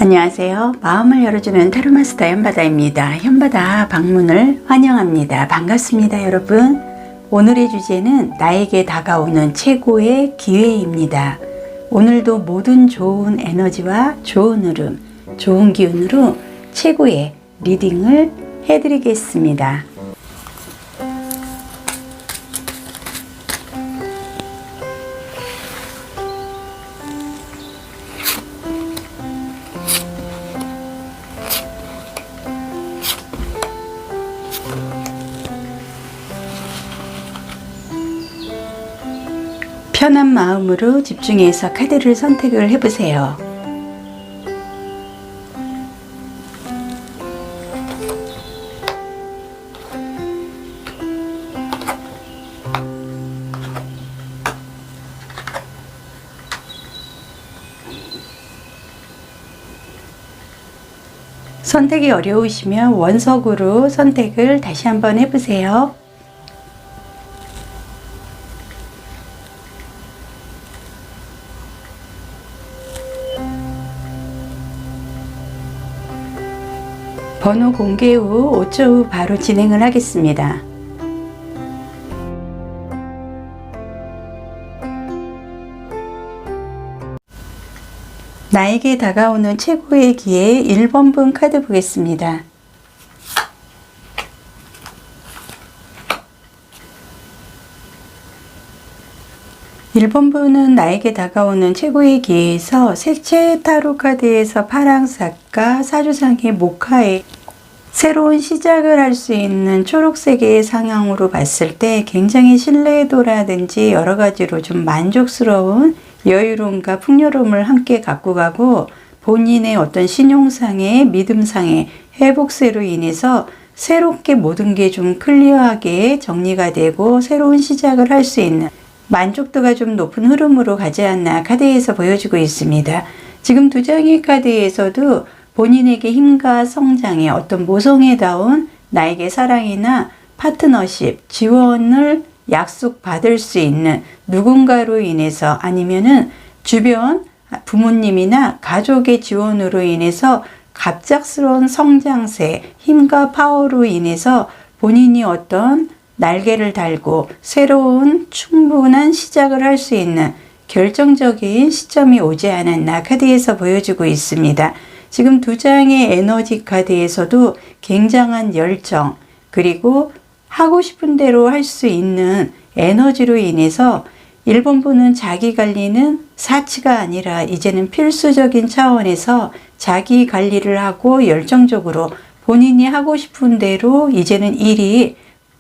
안녕하세요. 마음을 열어주는 타로마스터 현바다입니다. 현바다 방문을 환영합니다. 반갑습니다, 여러분. 오늘의 주제는 나에게 다가오는 최고의 기회입니다. 오늘도 모든 좋은 에너지와 좋은 흐름, 좋은 기운으로 최고의 리딩을 해드리겠습니다. 편한 마음으로 집중해서 카드를 선택을 해보세요. 선택이 어려우시면 원석으로 선택을 다시 한번 해보세요. 번호 공개 후 5초 후 바로 진행을 하겠습니다. 나에게 다가오는 최고의 기회 1번 분 카드 보겠습니다. (1번) 분은 나에게 다가오는 최고의 기회에서 색채 타로 카드에서 파랑사과, 사주상의 목화에 새로운 시작을 할 수 있는 초록색의 상향으로 봤을 때 굉장히 신뢰도라든지 여러 가지로 좀 만족스러운 여유로움과 풍요로움을 함께 갖고 가고, 본인의 어떤 신용상의 믿음상의 회복세로 인해서 새롭게 모든 게 좀 클리어하게 정리가 되고 새로운 시작을 할 수 있는 만족도가 좀 높은 흐름으로 가지 않나 카드에서 보여주고 있습니다. 지금 두 장의 카드에서도 본인에게 힘과 성장의 어떤 모성애다운 나에게 사랑이나 파트너십, 지원을 약속받을 수 있는 누군가로 인해서, 아니면은 주변 부모님이나 가족의 지원으로 인해서 갑작스러운 성장세, 힘과 파워로 인해서 본인이 어떤 날개를 달고 새로운 충분한 시작을 할 수 있는 결정적인 시점이 오지 않았나 카드에서 보여주고 있습니다. 지금 두 장의 에너지 카드에서도 굉장한 열정, 그리고 하고 싶은 대로 할 수 있는 에너지로 인해서 1번 분은 자기 관리는 사치가 아니라 이제는 필수적인 차원에서 자기 관리를 하고 열정적으로 본인이 하고 싶은 대로 이제는 일이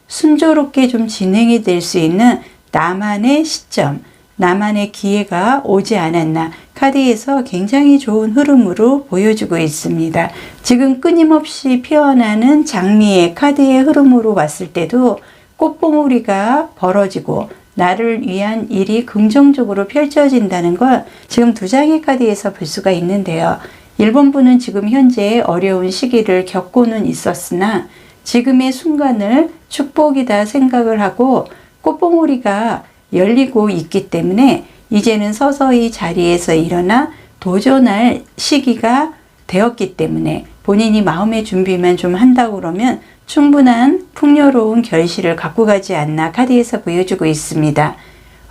순조롭게 좀 진행이 될 수 있는 나만의 시점, 나만의 기회가 오지 않았나 카드에서 굉장히 좋은 흐름으로 보여주고 있습니다. 지금 끊임없이 피어나는 장미의 카드의 흐름으로 봤을 때도 꽃봉오리가 벌어지고 나를 위한 일이 긍정적으로 펼쳐진다는 걸 지금 두 장의 카드에서 볼 수가 있는데요. 1번 분은 지금 현재 어려운 시기를 겪고는 있었으나 지금의 순간을 축복이다 생각을 하고 꽃봉오리가 열리고 있기 때문에 이제는 서서히 자리에서 일어나 도전할 시기가 되었기 때문에 본인이 마음의 준비만 좀 한다고 그러면 충분한 풍요로운 결실을 갖고 가지 않나 카드에서 보여주고 있습니다.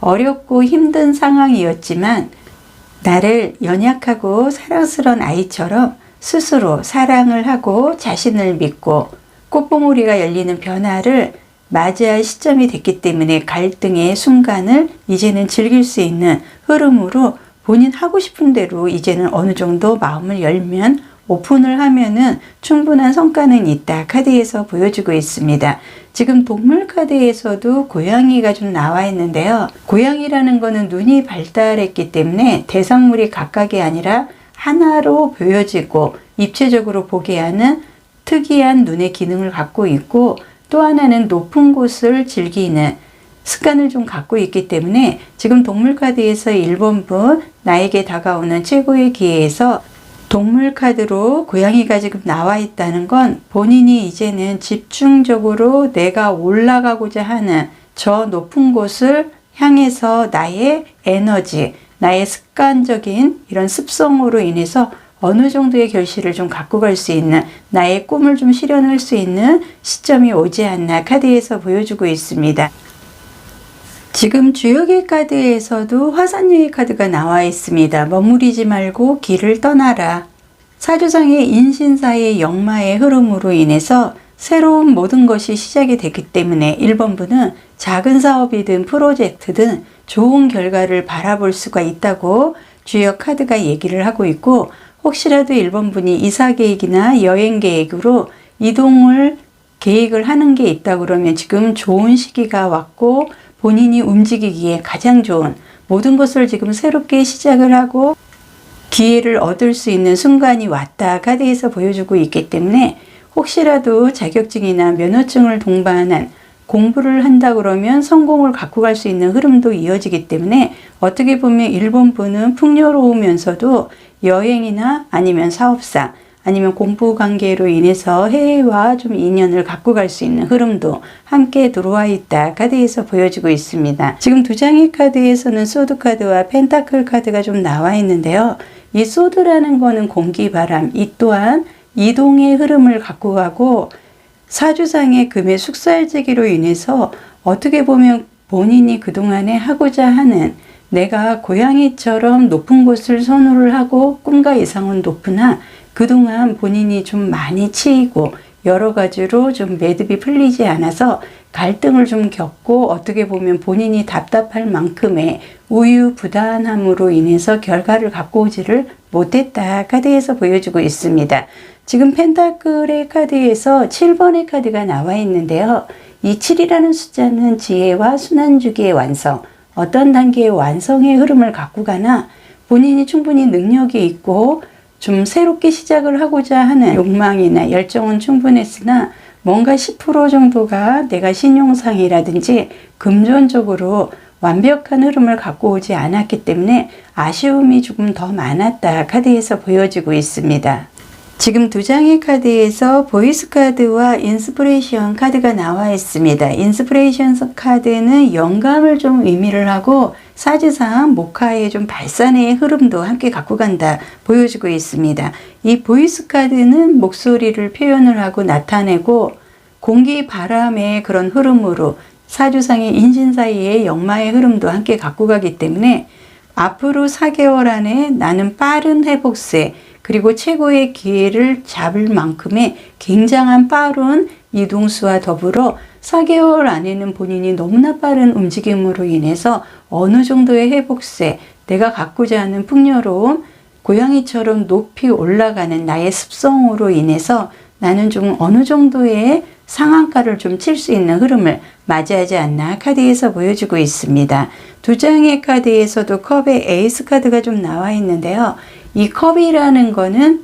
어렵고 힘든 상황이었지만 나를 연약하고 사랑스러운 아이처럼 스스로 사랑을 하고 자신을 믿고 꽃봉오리가 열리는 변화를 맞이할 시점이 됐기 때문에 갈등의 순간을 이제는 즐길 수 있는 흐름으로 본인 하고 싶은 대로 이제는 어느 정도 마음을 열면, 오픈을 하면은 충분한 성과는 있다 카드에서 보여주고 있습니다. 지금 동물 카드에서도 고양이가 좀 나와 있는데요. 고양이라는 거는 눈이 발달했기 때문에 대상물이 각각이 아니라 하나로 보여지고 입체적으로 보게 하는 특이한 눈의 기능을 갖고 있고, 또 하나는 높은 곳을 즐기는 습관을 좀 갖고 있기 때문에 지금 동물 카드에서 1번 분 나에게 다가오는 최고의 기회에서 동물 카드로 고양이가 지금 나와 있다는 건 본인이 이제는 집중적으로 내가 올라가고자 하는 저 높은 곳을 향해서 나의 에너지, 나의 습관적인 이런 습성으로 인해서 어느 정도의 결실을 좀 갖고 갈 수 있는, 나의 꿈을 좀 실현할 수 있는 시점이 오지 않나 카드에서 보여주고 있습니다. 지금 주역의 카드에서도 화산유의 카드가 나와 있습니다. 머무르지 말고 길을 떠나라. 사주상의 인신사의 역마의 흐름으로 인해서 새로운 모든 것이 시작이 됐기 때문에 1번분은 작은 사업이든 프로젝트든 좋은 결과를 바라볼 수가 있다고 주역 카드가 얘기를 하고 있고, 혹시라도 1번분이 이사 계획이나 여행 계획으로 이동을 계획을 하는 게 있다 그러면 지금 좋은 시기가 왔고, 본인이 움직이기에 가장 좋은, 모든 것을 지금 새롭게 시작을 하고 기회를 얻을 수 있는 순간이 왔다 카드에서 보여주고 있기 때문에, 혹시라도 자격증이나 면허증을 동반한 공부를 한다 그러면 성공을 갖고 갈 수 있는 흐름도 이어지기 때문에, 어떻게 보면 1번분은 풍요로우면서도 여행이나 아니면 사업상 아니면 공부 관계로 인해서 해외와 좀 인연을 갖고 갈 수 있는 흐름도 함께 들어와 있다 카드에서 보여지고 있습니다. 지금 두 장의 카드에서는 소드 카드와 펜타클 카드가 좀 나와 있는데요. 이 소드라는 거는 공기, 바람, 이 또한 이동의 흐름을 갖고 가고, 사주상의 금의 숙살지기로 인해서 어떻게 보면 본인이 그동안에 하고자 하는, 내가 고양이처럼 높은 곳을 선호를 하고 꿈과 이상은 높으나 그동안 본인이 좀 많이 치이고 여러 가지로 좀 매듭이 풀리지 않아서 갈등을 좀 겪고, 어떻게 보면 본인이 답답할 만큼의 우유부단함으로 인해서 결과를 갖고 오지를 못했다 카드에서 보여주고 있습니다. 지금 펜타클의 카드에서 7번의 카드가 나와 있는데요. 이 7이라는 숫자는 지혜와 순환주기의 완성, 어떤 단계의 완성의 흐름을 갖고 가나 본인이 충분히 능력이 있고 좀 새롭게 시작을 하고자 하는 욕망이나 열정은 충분했으나, 뭔가 10% 정도가 내가 신용상이라든지 금전적으로 완벽한 흐름을 갖고 오지 않았기 때문에 아쉬움이 조금 더 많았다 카드에서 보여지고 있습니다. 지금 두 장의 카드에서 보이스 카드와 인스피레이션 카드가 나와 있습니다. 인스피레이션 카드는 영감을 좀 의미를 하고, 사주상 목화의 좀 발산의 흐름도 함께 갖고 간다 보여주고 있습니다. 이 보이스 카드는 목소리를 표현을 하고 나타내고, 공기, 바람의 그런 흐름으로 사주상의 인신사이의 역마의 흐름도 함께 갖고 가기 때문에, 앞으로 4개월 안에 나는 빠른 회복세 그리고 최고의 기회를 잡을 만큼의 굉장한 빠른 이동수와 더불어 4개월 안에는 본인이 너무나 빠른 움직임으로 인해서 어느 정도의 회복세, 내가 갖고자 하는 풍요로움, 고양이처럼 높이 올라가는 나의 습성으로 인해서 나는 좀 어느 정도의 상한가를 좀 칠 수 있는 흐름을 맞이하지 않나 카드에서 보여주고 있습니다. 두 장의 카드에서도 컵의 에이스 카드가 좀 나와 있는데요. 이 컵이라는 거는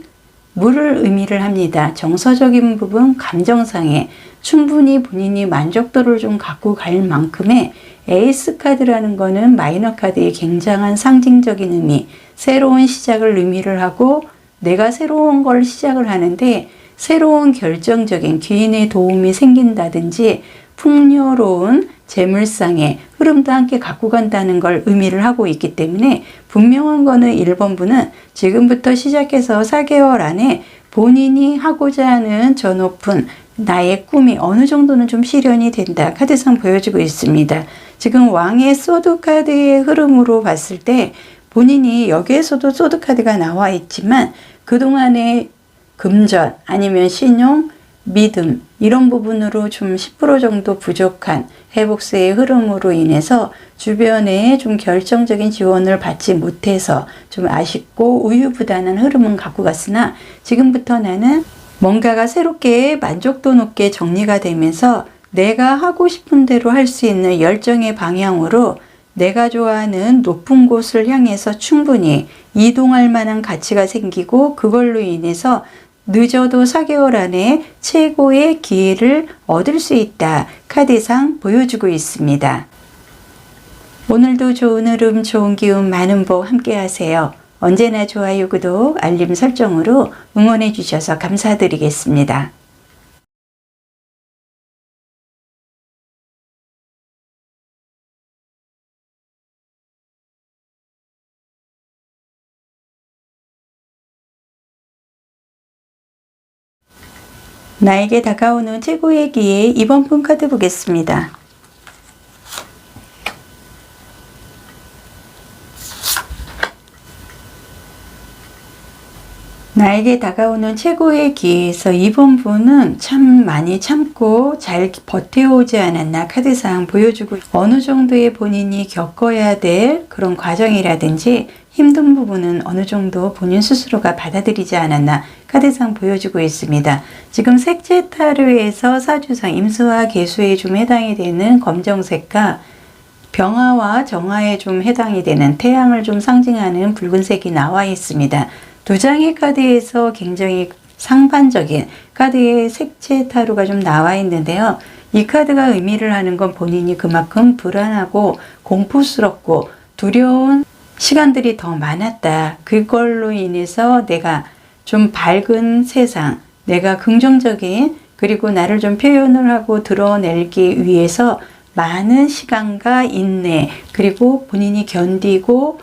물을 의미를 합니다. 정서적인 부분, 감정상에 충분히 본인이 만족도를 좀 갖고 갈 만큼의, 에이스 카드라는 거는 마이너 카드의 굉장한 상징적인 의미, 새로운 시작을 의미를 하고, 내가 새로운 걸 시작을 하는데 새로운 결정적인 기인의 도움이 생긴다든지 풍요로운 재물상의 흐름도 함께 갖고 간다는 걸 의미를 하고 있기 때문에, 분명한 거는 1번분은 지금부터 시작해서 4개월 안에 본인이 하고자 하는 저 높은 나의 꿈이 어느 정도는 좀 실현이 된다 카드상 보여주고 있습니다. 지금 왕의 소드 카드의 흐름으로 봤을 때 본인이 여기에서도 소드 카드가 나와 있지만, 그동안의 금전 아니면 신용, 믿음 이런 부분으로 좀 10% 정도 부족한 회복세의 흐름으로 인해서 주변에 좀 결정적인 지원을 받지 못해서 좀 아쉽고 우유부단한 흐름은 갖고 갔으나, 지금부터 나는 뭔가가 새롭게 만족도 높게 정리가 되면서 내가 하고 싶은 대로 할 수 있는 열정의 방향으로 내가 좋아하는 높은 곳을 향해서 충분히 이동할 만한 가치가 생기고, 그걸로 인해서 늦어도 4개월 안에 최고의 기회를 얻을 수 있다 카드상 보여주고 있습니다. 오늘도 좋은 흐름, 좋은 기운, 많은 복 함께 하세요. 언제나 좋아요, 구독, 알림 설정으로 응원해 주셔서 감사드리겠습니다. 나에게 다가오는 최고의 기회, 이번 분 카드 보겠습니다. 나에게 다가오는 최고의 기회에서 이번 분은 참 많이 참고 잘 버텨오지 않았나 카드상 보여주고, 어느 정도의 본인이 겪어야 될 그런 과정이라든지 힘든 부분은 어느 정도 본인 스스로가 받아들이지 않았나 카드상 보여주고 있습니다. 지금 색채 타로에서 사주상 임수와 계수에 좀 해당이 되는 검정색과 병화와 정화에 좀 해당이 되는 태양을 좀 상징하는 붉은색이 나와 있습니다. 두 장의 카드에서 굉장히 상반적인 카드의 색채 타로가 좀 나와 있는데요. 이 카드가 의미를 하는 건 본인이 그만큼 불안하고 공포스럽고 두려운 시간들이 더 많았다. 그걸로 인해서 내가 좀 밝은 세상, 내가 긍정적인, 그리고 나를 좀 표현을 하고 드러내기 위해서 많은 시간과 인내, 그리고 본인이 견디고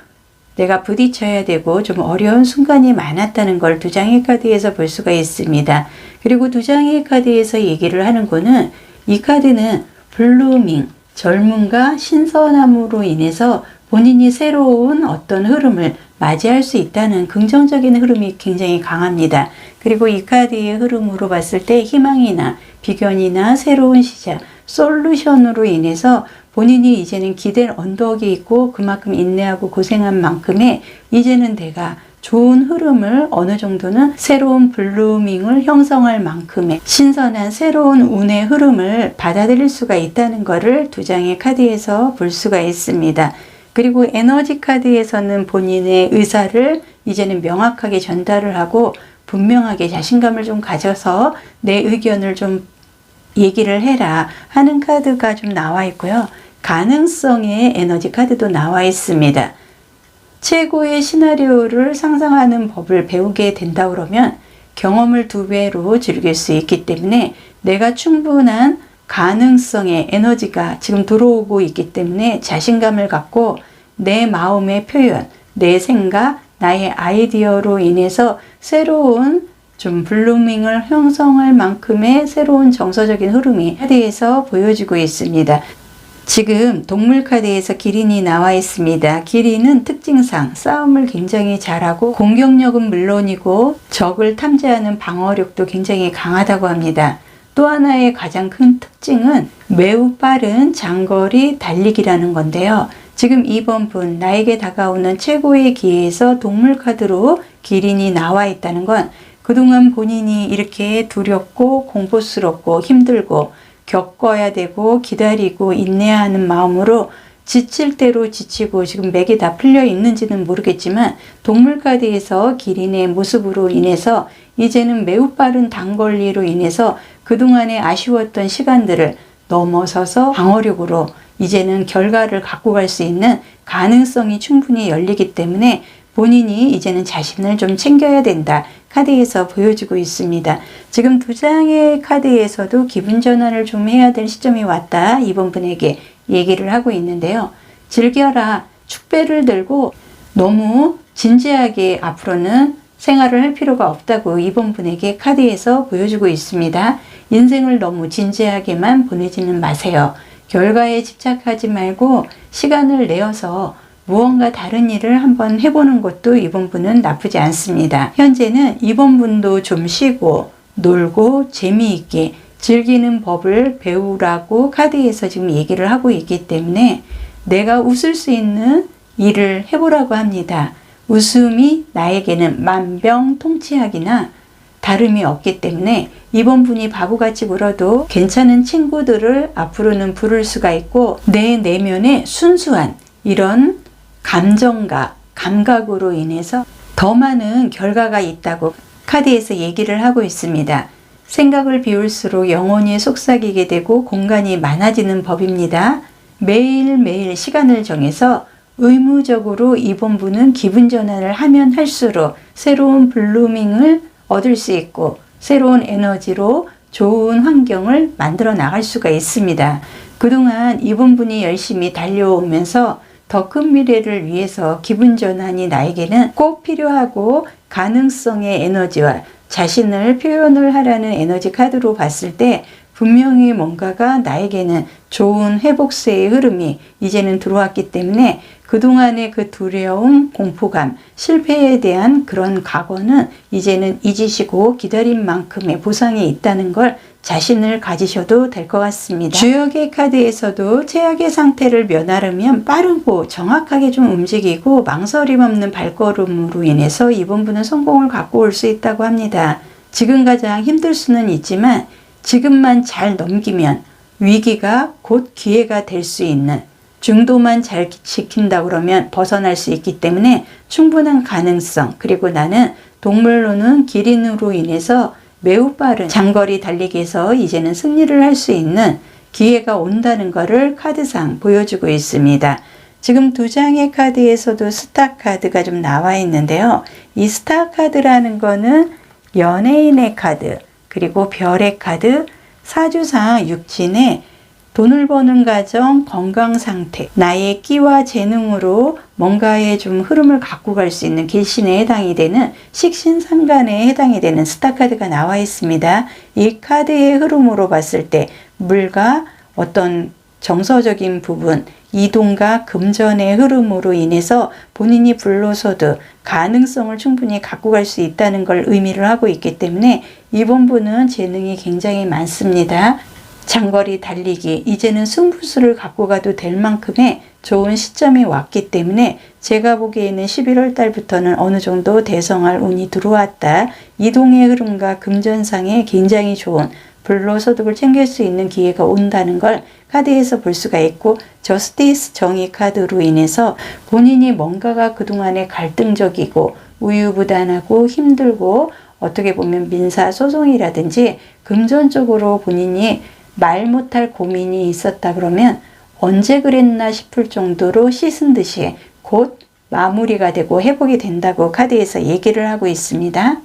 내가 부딪혀야 되고 좀 어려운 순간이 많았다는 걸 두 장의 카드에서 볼 수가 있습니다. 그리고 두 장의 카드에서 얘기를 하는 거는, 이 카드는 블루밍, 젊음과 신선함으로 인해서 본인이 새로운 어떤 흐름을 맞이할 수 있다는 긍정적인 흐름이 굉장히 강합니다. 그리고 이 카드의 흐름으로 봤을 때 희망이나 비견이나 새로운 시작, 솔루션으로 인해서 본인이 이제는 기댈 언덕이 있고 그만큼 인내하고 고생한 만큼의 이제는 내가 좋은 흐름을, 어느 정도는 새로운 블루밍을 형성할 만큼의 신선한 새로운 운의 흐름을 받아들일 수가 있다는 것을 두 장의 카드에서 볼 수가 있습니다. 그리고 에너지 카드에서는 본인의 의사를 이제는 명확하게 전달을 하고 분명하게 자신감을 좀 가져서 내 의견을 좀 얘기를 해라 하는 카드가 좀 나와 있고요. 가능성의 에너지 카드도 나와 있습니다. 최고의 시나리오를 상상하는 법을 배우게 된다 그러면 경험을 2배로 즐길 수 있기 때문에 내가 충분한 가능성의 에너지가 지금 들어오고 있기 때문에 자신감을 갖고 내 마음의 표현, 내 생각, 나의 아이디어로 인해서 새로운 좀 블루밍을 형성할 만큼의 새로운 정서적인 흐름이 카드에서 보여지고 있습니다. 지금 동물 카드에서 기린이 나와 있습니다. 기린은 특징상 싸움을 굉장히 잘하고 공격력은 물론이고 적을 탐지하는 방어력도 굉장히 강하다고 합니다. 또 하나의 가장 큰 특징은 매우 빠른 장거리 달리기라는 건데요. 지금 이번 분, 나에게 다가오는 최고의 기회에서 동물 카드로 기린이 나와 있다는 건 그동안 본인이 이렇게 두렵고 공포스럽고 힘들고 겪어야 되고 기다리고 인내하는 마음으로 지칠 대로 지치고 지금 맥이 다 풀려 있는지는 모르겠지만 동물 카드에서 기린의 모습으로 인해서 이제는 매우 빠른 단거리로 인해서 그동안에 아쉬웠던 시간들을 넘어서서 방어력으로 이제는 결과를 갖고 갈 수 있는 가능성이 충분히 열리기 때문에 본인이 이제는 자신을 좀 챙겨야 된다 카드에서 보여주고 있습니다. 지금 두 장의 카드에서도 기분 전환을 좀 해야 될 시점이 왔다 이번 분에게 얘기를 하고 있는데요. 즐겨라, 축배를 들고 너무 진지하게 앞으로는 생활을 할 필요가 없다고 이번 분에게 카드에서 보여주고 있습니다. 인생을 너무 진지하게만 보내지는 마세요. 결과에 집착하지 말고 시간을 내어서 무언가 다른 일을 한번 해보는 것도 이번 분은 나쁘지 않습니다. 현재는 이번 분도 좀 쉬고 놀고 재미있게 즐기는 법을 배우라고 카드에서 지금 얘기를 하고 있기 때문에 내가 웃을 수 있는 일을 해보라고 합니다. 웃음이 나에게는 만병통치약이나 다름이 없기 때문에 이번 분이 바보같이 울어도 괜찮은 친구들을 앞으로는 부를 수가 있고 내 내면의 순수한 이런 감정과 감각으로 인해서 더 많은 결과가 있다고 카드에서 얘기를 하고 있습니다. 생각을 비울수록 영혼이 속삭이게 되고 공간이 많아지는 법입니다. 매일매일 시간을 정해서 의무적으로 이번 분은 기분 전환을 하면 할수록 새로운 블루밍을 얻을 수 있고 새로운 에너지로 좋은 환경을 만들어 나갈 수가 있습니다. 그동안 이번 분이 열심히 달려오면서 더 큰 미래를 위해서 기분 전환이 나에게는 꼭 필요하고 가능성의 에너지와 자신을 표현을 하라는 에너지 카드로 봤을 때 분명히 뭔가가 나에게는 좋은 회복세의 흐름이 이제는 들어왔기 때문에 그동안의 그 두려움, 공포감, 실패에 대한 그런 각오는 이제는 잊으시고 기다린 만큼의 보상이 있다는 걸 자신을 가지셔도 될 것 같습니다. 주역의 카드에서도 최악의 상태를 면하려면 빠르고 정확하게 좀 움직이고 망설임 없는 발걸음으로 인해서 이번 분은 성공을 갖고 올 수 있다고 합니다. 지금 가장 힘들 수는 있지만 지금만 잘 넘기면 위기가 곧 기회가 될 수 있는, 중도만 잘 지킨다 그러면 벗어날 수 있기 때문에 충분한 가능성, 그리고 나는 동물로는 기린으로 인해서 매우 빠른 장거리 달리기에서 이제는 승리를 할 수 있는 기회가 온다는 것을 카드상 보여주고 있습니다. 지금 두 장의 카드에서도 스타 카드가 좀 나와 있는데요. 이 스타 카드라는 거는 연예인의 카드, 그리고 별의 카드, 사주상 육진의 돈을 버는 가정, 건강 상태, 나의 끼와 재능으로 뭔가의 좀 흐름을 갖고 갈 수 있는 길신에 해당이 되는 식신상간에 해당이 되는 스타 카드가 나와 있습니다. 이 카드의 흐름으로 봤을 때 물과 어떤 정서적인 부분, 이동과 금전의 흐름으로 인해서 본인이 불로소득 가능성을 충분히 갖고 갈 수 있다는 걸 의미를 하고 있기 때문에 이번 분은 재능이 굉장히 많습니다. 장거리 달리기, 이제는 승부수를 갖고 가도 될 만큼의 좋은 시점이 왔기 때문에 제가 보기에는 11월 달부터는 어느 정도 대성할 운이 들어왔다. 이동의 흐름과 금전상에 굉장히 좋은 불로소득을 챙길 수 있는 기회가 온다는 걸 카드에서 볼 수가 있고, 저스티스 정의 카드로 인해서 본인이 뭔가가 그동안에 갈등적이고 우유부단하고 힘들고 어떻게 보면 민사소송이라든지 금전적으로 본인이 말 못할 고민이 있었다 그러면 언제 그랬나 싶을 정도로 씻은 듯이 곧 마무리가 되고 회복이 된다고 카드에서 얘기를 하고 있습니다.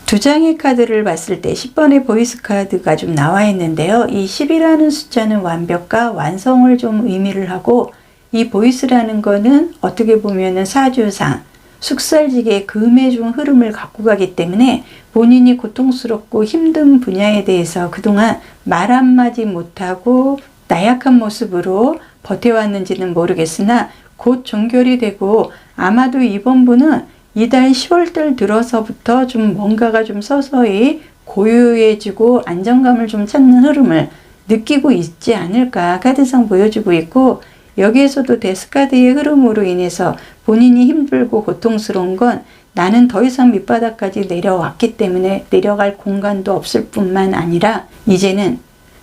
두 장의 카드를 봤을 때 10번의 보이스 카드가 좀 나와 있는데요. 이 10이라는 숫자는 완벽과 완성을 좀 의미를 하고, 이 보이스라는 거는 어떻게 보면은 사주상 숙살지게 금의 좀 흐름을 갖고 가기 때문에 본인이 고통스럽고 힘든 분야에 대해서 그동안 말 한마디 못하고 나약한 모습으로 버텨왔는지는 모르겠으나 곧 종결이 되고, 아마도 이번 분은 이달 10월달 들어서부터 좀 뭔가가 좀 서서히 고요해지고 안정감을 좀 찾는 흐름을 느끼고 있지 않을까 카드상 보여주고 있고, 여기에서도 데스카드의 흐름으로 인해서 본인이 힘들고 고통스러운 건 나는 더 이상 밑바닥까지 내려왔기 때문에 내려갈 공간도 없을 뿐만 아니라 이제는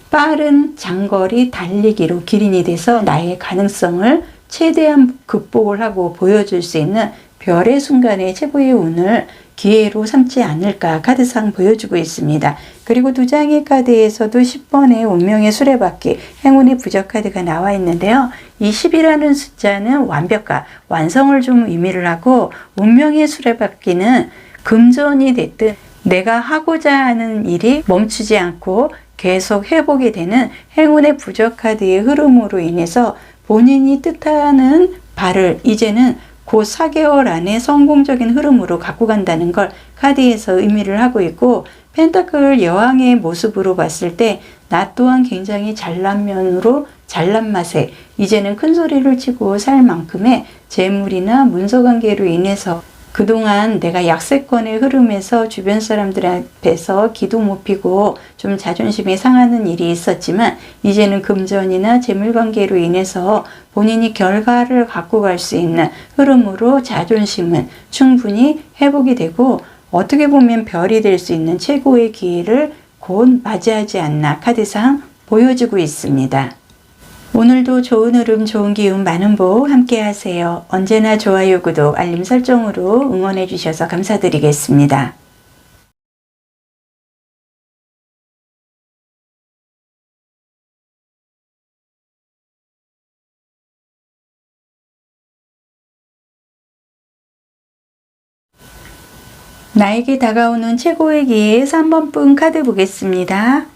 빠른 장거리 달리기로 기린이 돼서 나의 가능성을 최대한 극복을 하고 보여줄 수 있는 별의 순간의 최고의 운을 기회로 삼지 않을까 카드상 보여주고 있습니다. 그리고 두 장의 카드에서도 10번의 운명의 수레바퀴, 행운의 부적 카드가 나와 있는데요. 이 10이라는 숫자는 완벽과 완성을 좀 의미를 하고, 운명의 수레바퀴는 금전이 됐든 내가 하고자 하는 일이 멈추지 않고 계속 회복이 되는 행운의 부적 카드의 흐름으로 인해서 본인이 뜻하는 바를 이제는 곧 4개월 안에 성공적인 흐름으로 갖고 간다는 걸 카드에서 의미를 하고 있고, 펜타클 여왕의 모습으로 봤을 때 나 또한 굉장히 잘난 면으로 잘난 맛에 이제는 큰 소리를 치고 살 만큼의 재물이나 문서관계로 인해서 그동안 내가 약세권의 흐름에서 주변 사람들 앞에서 기도 못 피고 좀 자존심이 상하는 일이 있었지만 이제는 금전이나 재물관계로 인해서 본인이 결과를 갖고 갈 수 있는 흐름으로 자존심은 충분히 회복이 되고, 어떻게 보면 별이 될 수 있는 최고의 기회를 곧 맞이하지 않나 카드상 보여주고 있습니다. 오늘도 좋은 흐름, 좋은 기운, 많은 복 함께 하세요. 언제나 좋아요, 구독, 알림 설정으로 응원해 주셔서 감사드리겠습니다. 나에게 다가오는 최고의 기회 3번분 카드 보겠습니다.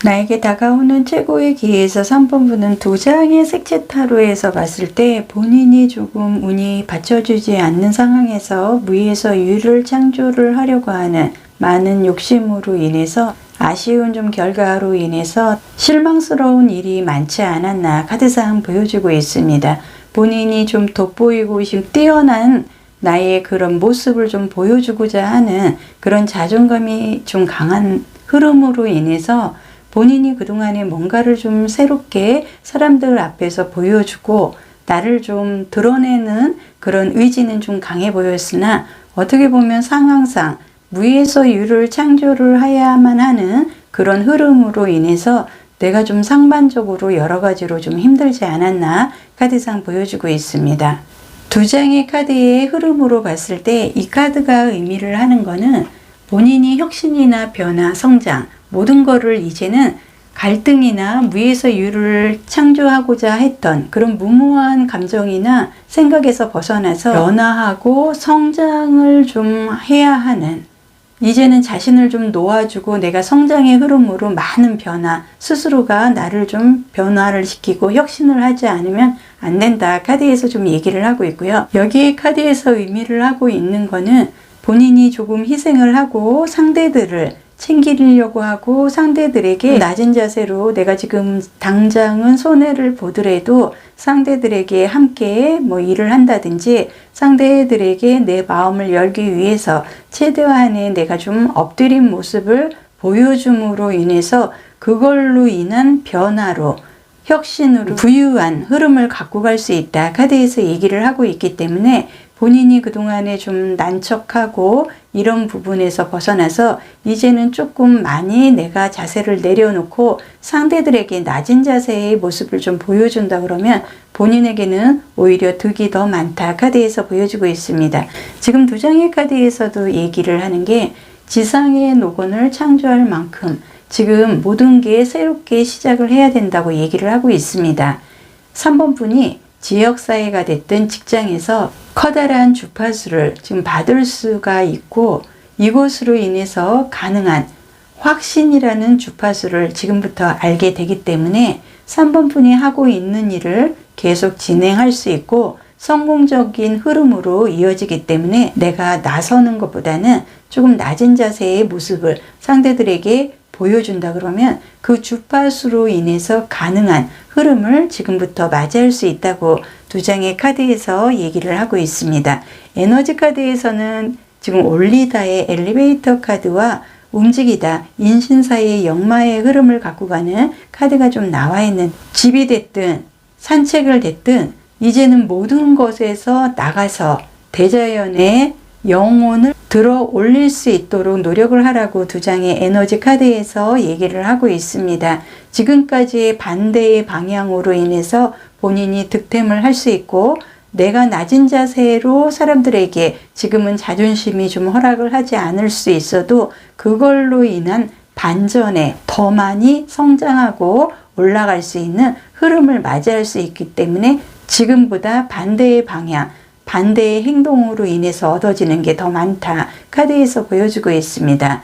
나에게 다가오는 최고의 기회에서 3번분은 2장의 색채 타로에서 봤을 때 본인이 조금 운이 받쳐주지 않는 상황에서 무의에서 유를 창조를 하려고 하는 많은 욕심으로 인해서 아쉬운 좀 결과로 인해서 실망스러운 일이 많지 않았나 카드상 보여주고 있습니다. 본인이 좀 돋보이고 뛰어난 나의 그런 모습을 좀 보여주고자 하는 그런 자존감이 좀 강한 흐름으로 인해서 본인이 그동안에 뭔가를 좀 새롭게 사람들 앞에서 보여주고 나를 좀 드러내는 그런 의지는 좀 강해 보였으나 어떻게 보면 상황상 무에서 유를 창조를 해야만 하는 그런 흐름으로 인해서 내가 좀 상반적으로 여러 가지로 좀 힘들지 않았나 카드상 보여주고 있습니다. 2장의 카드의 흐름으로 봤을 때 이 카드가 의미를 하는 거는 본인이 혁신이나 변화, 성장 모든 거를 이제는 갈등이나 무에서 유를 창조하고자 했던 그런 무모한 감정이나 생각에서 벗어나서 변화하고 성장을 좀 해야 하는, 이제는 자신을 좀 놓아주고 내가 성장의 흐름으로 많은 변화, 스스로가 나를 좀 변화를 시키고 혁신을 하지 않으면 안 된다. 카드에서 좀 얘기를 하고 있고요. 여기에 카드에서 의미를 하고 있는 거는 본인이 조금 희생을 하고 상대들을 챙기려고 하고 상대들에게 낮은 자세로 내가 지금 당장은 손해를 보더라도 상대들에게 함께 일을 한다든지 상대들에게 내 마음을 열기 위해서 최대한의 내가 좀 엎드린 모습을 보여줌으로 인해서 그걸로 인한 변화로 혁신으로 부유한 흐름을 갖고 갈 수 있다. 카드에서 얘기를 하고 있기 때문에 본인이 그동안에 좀 난척하고 이런 부분에서 벗어나서 이제는 조금 많이 내가 자세를 내려놓고 상대들에게 낮은 자세의 모습을 좀 보여준다 그러면 본인에게는 오히려 득이 더 많다. 카드에서 보여주고 있습니다. 지금 2장의 카드에서도 얘기를 하는 게 지상의 녹원을 창조할 만큼 지금 모든 게 새롭게 시작을 해야 된다고 얘기를 하고 있습니다. 3번 분이 지역사회가 됐든 직장에서 커다란 주파수를 지금 받을 수가 있고 이것으로 인해서 가능한 확신이라는 주파수를 지금부터 알게 되기 때문에 3번 분이 하고 있는 일을 계속 진행할 수 있고 성공적인 흐름으로 이어지기 때문에 내가 나서는 것보다는 조금 낮은 자세의 모습을 상대들에게 보여준다 그러면 그 주파수로 인해서 가능한 흐름을 지금부터 맞이할 수 있다고 2장의 카드에서 얘기를 하고 있습니다. 에너지 카드에서는 지금 올리다의 엘리베이터 카드와 움직이다, 인신사의 역마의 흐름을 갖고 가는 카드가 좀 나와 있는, 집이 됐든 산책을 됐든 이제는 모든 것에서 나가서 대자연의 영혼을 들어 올릴 수 있도록 노력을 하라고 2장의 에너지 카드에서 얘기를 하고 있습니다. 지금까지의 반대의 방향으로 인해서 본인이 득템을 할 수 있고 내가 낮은 자세로 사람들에게 지금은 자존심이 좀 허락을 하지 않을 수 있어도 그걸로 인한 반전에 더 많이 성장하고 올라갈 수 있는 흐름을 맞이할 수 있기 때문에 지금보다 반대의 방향, 반대의 행동으로 인해서 얻어지는 게 더 많다. 카드에서 보여주고 있습니다.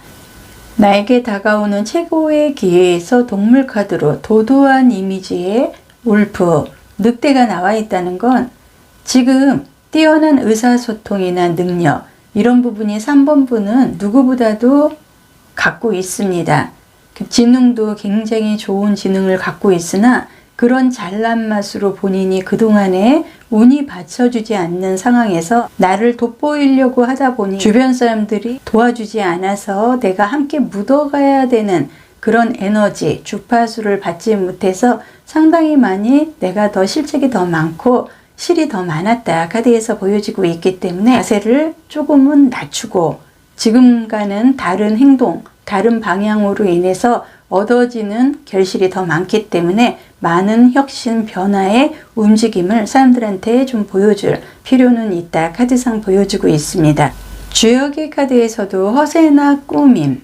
나에게 다가오는 최고의 기회에서 동물 카드로 도도한 이미지의 울프, 늑대가 나와 있다는 건 지금 뛰어난 의사소통이나 능력 이런 부분이 3번 분은 누구보다도 갖고 있습니다. 지능도 굉장히 좋은 지능을 갖고 있으나 그런 잘난 맛으로 본인이 그동안에 운이 받쳐주지 않는 상황에서 나를 돋보이려고 하다 보니 주변 사람들이 도와주지 않아서 내가 함께 묻어가야 되는 그런 에너지, 주파수를 받지 못해서 상당히 많이 내가 더 실책이 더 많고 실이 더 많았다. 카드에서 보여지고 있기 때문에 자세를 조금은 낮추고 지금과는 다른 행동, 다른 방향으로 인해서 얻어지는 결실이 더 많기 때문에 많은 혁신, 변화의 움직임을 사람들한테 좀 보여줄 필요는 있다. 카드상 보여주고 있습니다. 주역의 카드에서도 허세나 꾸밈,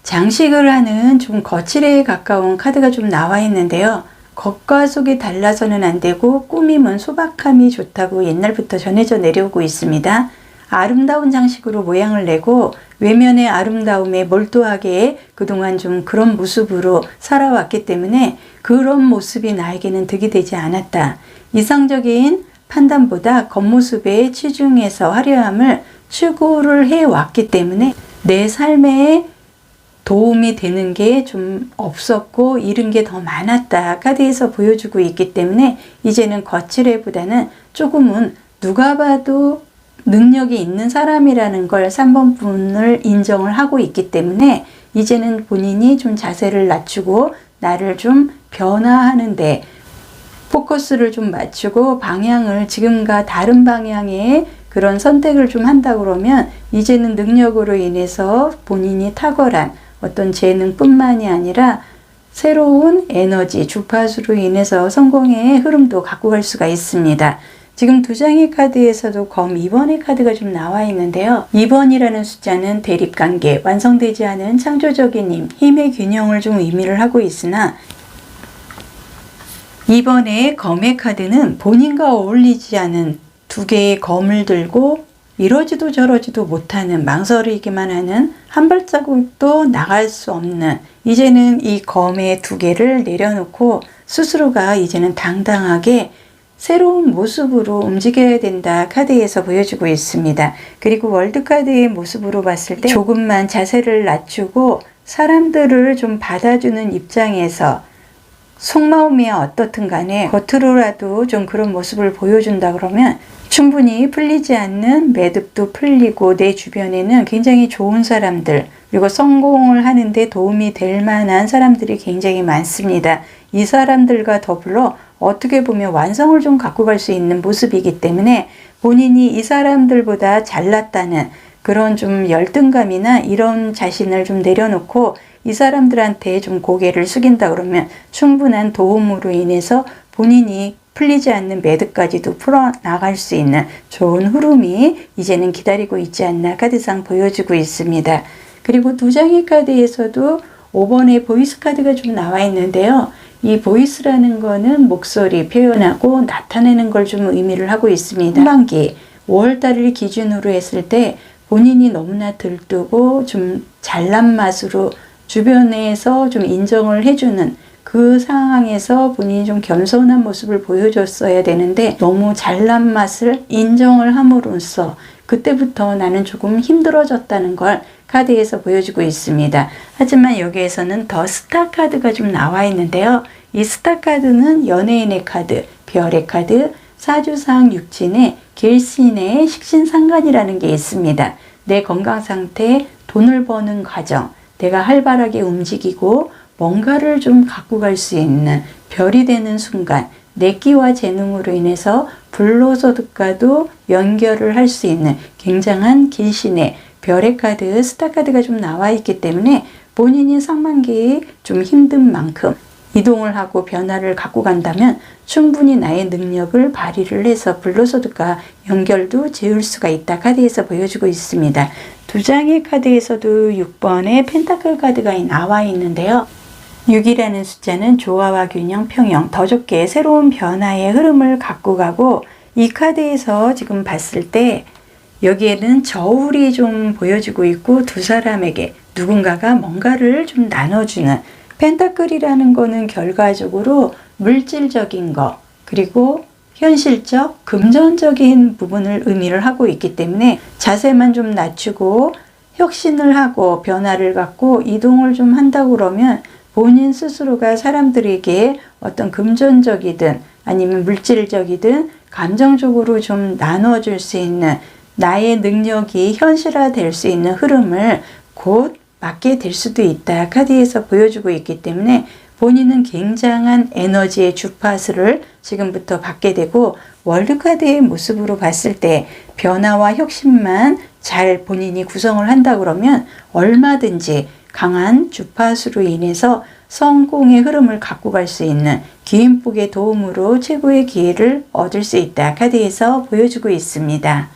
장식을 하는 좀 거칠에 가까운 카드가 좀 나와 있는데요. 겉과 속이 달라서는 안 되고 꾸밈은 소박함이 좋다고 옛날부터 전해져 내려오고 있습니다. 아름다운 장식으로 모양을 내고 외면의 아름다움에 몰두하게 그동안 좀 그런 모습으로 살아왔기 때문에 그런 모습이 나에게는 득이 되지 않았다. 이상적인 판단보다 겉모습에 치중해서 화려함을 추구를 해왔기 때문에 내 삶에 도움이 되는 게 좀 없었고 잃은 게 더 많았다. 카드에서 보여주고 있기 때문에 이제는 거칠애보다는 조금은 누가 봐도 능력이 있는 사람이라는 걸 3번 분을 인정을 하고 있기 때문에 이제는 본인이 좀 자세를 낮추고 나를 좀 변화하는데 포커스를 좀 맞추고 방향을 지금과 다른 방향의 그런 선택을 좀 한다 그러면 이제는 능력으로 인해서 본인이 탁월한 어떤 재능뿐만이 아니라 새로운 에너지, 주파수로 인해서 성공의 흐름도 갖고 갈 수가 있습니다. 지금 두 장의 카드에서도 검 2번의 카드가 좀 나와 있는데요. 2번이라는 숫자는 대립관계, 완성되지 않은 창조적인 힘의 균형을 좀 의미를 하고 있으나 2번의 검의 카드는 본인과 어울리지 않은 두 개의 검을 들고 이러지도 저러지도 못하는, 망설이기만 하는, 한 발자국도 나갈 수 없는, 이제는 이 검의 두 개를 내려놓고 스스로가 이제는 당당하게 새로운 모습으로 움직여야 된다. 카드에서 보여주고 있습니다. 그리고 월드카드의 모습으로 봤을 때 조금만 자세를 낮추고 사람들을 좀 받아주는 입장에서 속마음이 어떻든 간에 겉으로라도 좀 그런 모습을 보여준다 그러면 충분히 풀리지 않는 매듭도 풀리고 내 주변에는 굉장히 좋은 사람들 그리고 성공을 하는데 도움이 될 만한 사람들이 굉장히 많습니다. 이 사람들과 더불어 어떻게 보면 완성을 좀 갖고 갈 수 있는 모습이기 때문에 본인이 이 사람들보다 잘났다는 그런 좀 열등감이나 이런 자신을 좀 내려놓고 이 사람들한테 좀 고개를 숙인다 그러면 충분한 도움으로 인해서 본인이 풀리지 않는 매듭까지도 풀어나갈 수 있는 좋은 흐름이 이제는 기다리고 있지 않나 카드상 보여주고 있습니다. 그리고 두 장의 카드에서도 5번의 보이스 카드가 좀 나와 있는데요. 이 보이스라는 거는 목소리 표현하고 나타내는 걸 좀 의미를 하고 있습니다. 하반기 5월달을 기준으로 했을 때 본인이 너무나 들뜨고 좀 잘난 맛으로 주변에서 좀 인정을 해주는 그 상황에서 본인이 좀 겸손한 모습을 보여줬어야 되는데 너무 잘난 맛을 인정을 함으로써 그때부터 나는 조금 힘들어졌다는 걸 카드에서 보여주고 있습니다. 하지만 여기에서는 더 스타 카드가 좀 나와 있는데요. 이 스타 카드는 연예인의 카드, 별의 카드, 사주상 육진의 길신의 식신상관이라는 게 있습니다. 내 건강 상태, 돈을 버는 과정, 내가 활발하게 움직이고 뭔가를 좀 갖고 갈 수 있는 별이 되는 순간 내 끼와 재능으로 인해서 불로소득과도 연결을 할 수 있는 굉장한 길신의 별의 카드, 스타 카드가 좀 나와 있기 때문에 본인이 상반기에 좀 힘든 만큼 이동을 하고 변화를 갖고 간다면 충분히 나의 능력을 발휘를 해서 불로소득과 연결도 지을 수가 있다. 카드에서 보여주고 있습니다. 두 장의 카드에서도 6번의 펜타클 카드가 나와 있는데요. 6이라는 숫자는 조화와 균형, 평형, 더 좋게 새로운 변화의 흐름을 갖고 가고 이 카드에서 지금 봤을 때 여기에는 저울이 좀 보여지고 있고 두 사람에게 누군가가 뭔가를 좀 나눠주는 펜타클이라는 거는 결과적으로 물질적인 거 그리고 현실적, 금전적인 부분을 의미를 하고 있기 때문에 자세만 좀 낮추고 혁신을 하고 변화를 갖고 이동을 좀 한다고 그러면 본인 스스로가 사람들에게 어떤 금전적이든 아니면 물질적이든 감정적으로 좀 나눠줄 수 있는 나의 능력이 현실화될 수 있는 흐름을 곧 맞게 될 수도 있다. 카드에서 보여주고 있기 때문에 본인은 굉장한 에너지의 주파수를 지금부터 받게 되고 월드카드의 모습으로 봤을 때 변화와 혁신만 잘 본인이 구성을 한다 그러면 얼마든지 강한 주파수로 인해서 성공의 흐름을 갖고 갈 수 있는 기인복의 도움으로 최고의 기회를 얻을 수 있다. 카드에서 보여주고 있습니다.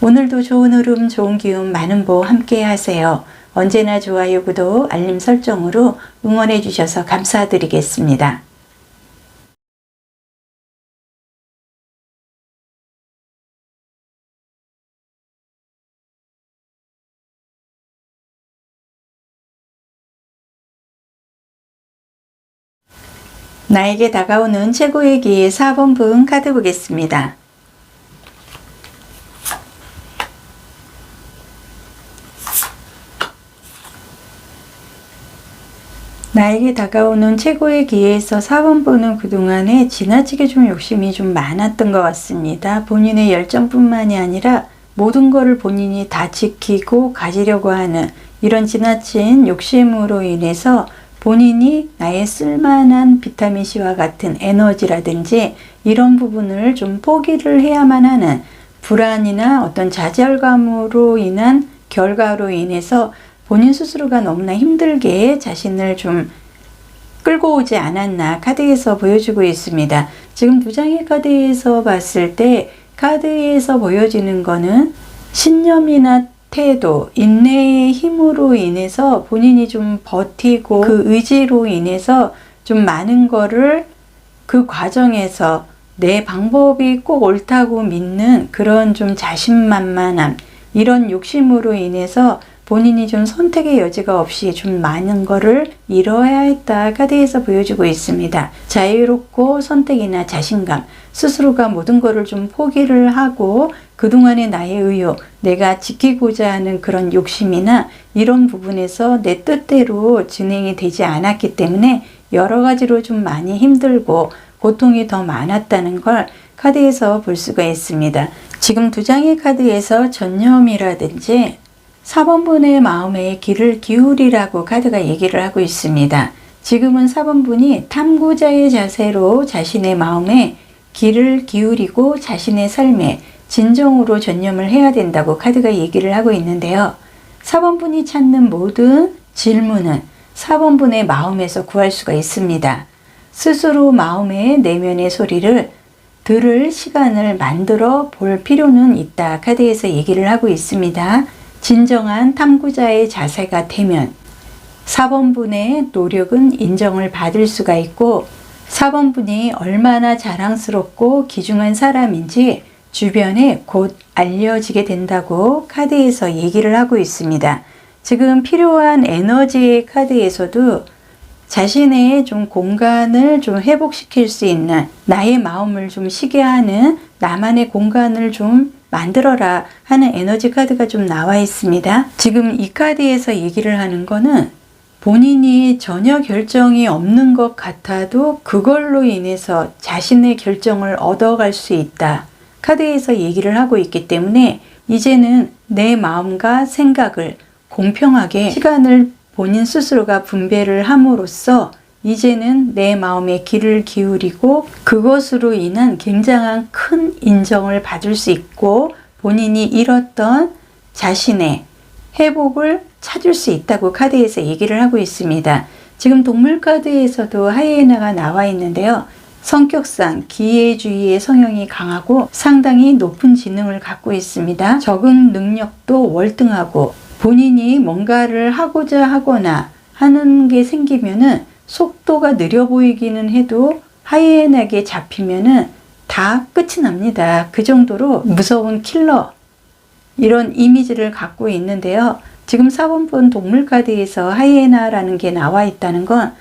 오늘도 좋은 흐름, 좋은 기운, 많은 보 함께 하세요. 언제나 좋아요, 구독, 알림 설정으로 응원해 주셔서 감사드리겠습니다. 나에게 다가오는 최고의 기회 4번 분 카드 보겠습니다. 나에게 다가오는 최고의 기회에서 4번 분은 그동안에 지나치게 좀 욕심이 좀 많았던 것 같습니다. 본인의 열정뿐만이 아니라 모든 것을 본인이 다 지키고 가지려고 하는 이런 지나친 욕심으로 인해서 본인이 나의 쓸만한 비타민C와 같은 에너지라든지 이런 부분을 좀 포기를 해야만 하는 불안이나 어떤 좌절감으로 인한 결과로 인해서 본인 스스로가 너무나 힘들게 자신을 좀 끌고 오지 않았나 카드에서 보여주고 있습니다. 지금 두 장의 카드에서 봤을 때 카드에서 보여지는 거는 신념이나 태도, 인내의 힘으로 인해서 본인이 좀 버티고 그 의지로 인해서 좀 많은 거를 그 과정에서 내 방법이 꼭 옳다고 믿는 그런 좀 자신만만함, 이런 욕심으로 인해서 본인이 좀 선택의 여지가 없이 좀 많은 거를 이뤄야 했다 카드에서 보여주고 있습니다. 자유롭고 선택이나 자신감, 스스로가 모든 거를 좀 포기를 하고 그동안의 나의 의욕, 내가 지키고자 하는 그런 욕심이나 이런 부분에서 내 뜻대로 진행이 되지 않았기 때문에 여러 가지로 좀 많이 힘들고 고통이 더 많았다는 걸 카드에서 볼 수가 있습니다. 지금 두 장의 카드에서 전념이라든지 4번 분의 마음에 귀를 기울이라고 카드가 얘기를 하고 있습니다. 지금은 4번 분이 탐구자의 자세로 자신의 마음에 귀를 기울이고 자신의 삶에 진정으로 전념을 해야 된다고 카드가 얘기를 하고 있는데요. 4번 분이 찾는 모든 질문은 4번 분의 마음에서 구할 수가 있습니다. 스스로 마음의 내면의 소리를 들을 시간을 만들어 볼 필요는 있다 카드에서 얘기를 하고 있습니다. 진정한 탐구자의 자세가 되면 4번 분의 노력은 인정을 받을 수가 있고 4번 분이 얼마나 자랑스럽고 귀중한 사람인지 주변에 곧 알려지게 된다고 카드에서 얘기를 하고 있습니다. 지금 필요한 에너지의 카드에서도 자신의 좀 공간을 좀 회복시킬 수 있는 나의 마음을 좀 쉬게 하는 나만의 공간을 좀 만들어라 하는 에너지 카드가 좀 나와 있습니다. 지금 이 카드에서 얘기를 하는 거는 본인이 전혀 결정이 없는 것 같아도 그걸로 인해서 자신의 결정을 얻어갈 수 있다. 카드에서 얘기를 하고 있기 때문에 이제는 내 마음과 생각을 공평하게 시간을 본인 스스로가 분배를 함으로써 이제는 내 마음에 귀를 기울이고 그것으로 인한 굉장한 큰 인정을 받을 수 있고 본인이 잃었던 자신의 회복을 찾을 수 있다고 카드에서 얘기를 하고 있습니다. 지금 동물 카드에서도 하이에나가 나와 있는데요. 성격상 기회주의의 성향이 강하고 상당히 높은 지능을 갖고 있습니다. 적응 능력도 월등하고 본인이 뭔가를 하고자 하거나 하는 게 생기면은 속도가 느려 보이기는 해도 하이에나에게 잡히면은 다 끝이 납니다. 그 정도로 무서운 킬러 이런 이미지를 갖고 있는데요. 지금 4번 분 동물 카드에서 하이에나라는 게 나와 있다는 건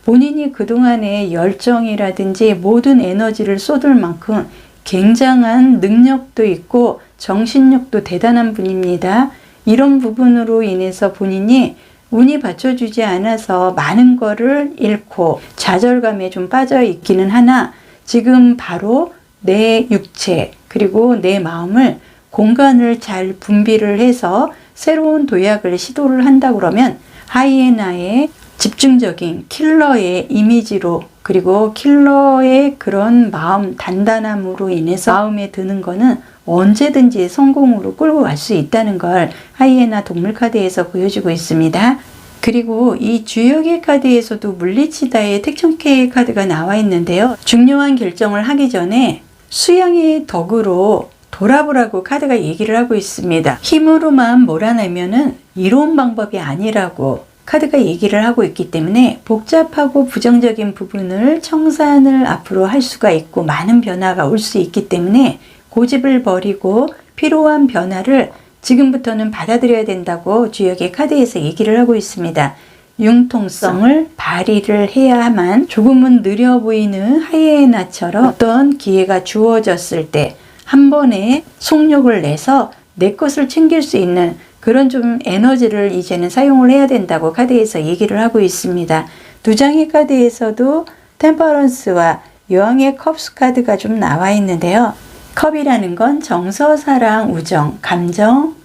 본인이 그동안의 열정이라든지 모든 에너지를 쏟을 만큼 굉장한 능력도 있고 정신력도 대단한 분입니다. 이런 부분으로 인해서 본인이 운이 받쳐주지 않아서 많은 거를 잃고 좌절감에 좀 빠져 있기는 하나 지금 바로 내 육체 그리고 내 마음을 공간을 잘 분비를 해서 새로운 도약을 시도를 한다 그러면 하이에나의 집중적인 킬러의 이미지로 그리고 킬러의 그런 마음 단단함으로 인해서 마음에 드는 거는 언제든지 성공으로 끌고 갈 수 있다는 걸 하이에나 동물 카드에서 보여주고 있습니다. 그리고 이 주역의 카드에서도 물리치다의 택천케의 카드가 나와 있는데요. 중요한 결정을 하기 전에 수양의 덕으로 돌아보라고 카드가 얘기를 하고 있습니다. 힘으로만 몰아내면은 이로운 방법이 아니라고 카드가 얘기를 하고 있기 때문에 복잡하고 부정적인 부분을 청산을 앞으로 할 수가 있고 많은 변화가 올 수 있기 때문에 고집을 버리고 필요한 변화를 지금부터는 받아들여야 된다고 주역의 카드에서 얘기를 하고 있습니다. 융통성을 발휘를 해야만 조금은 느려 보이는 하이에나처럼 어떤 기회가 주어졌을 때 한 번에 속력을 내서 내 것을 챙길 수 있는 그런 좀 에너지를 이제는 사용을 해야 된다고 카드에서 얘기를 하고 있습니다. 두 장의 카드에서도 템퍼런스와 여왕의 컵스 카드가 좀 나와 있는데요. 컵이라는 건 정서, 사랑, 우정, 감정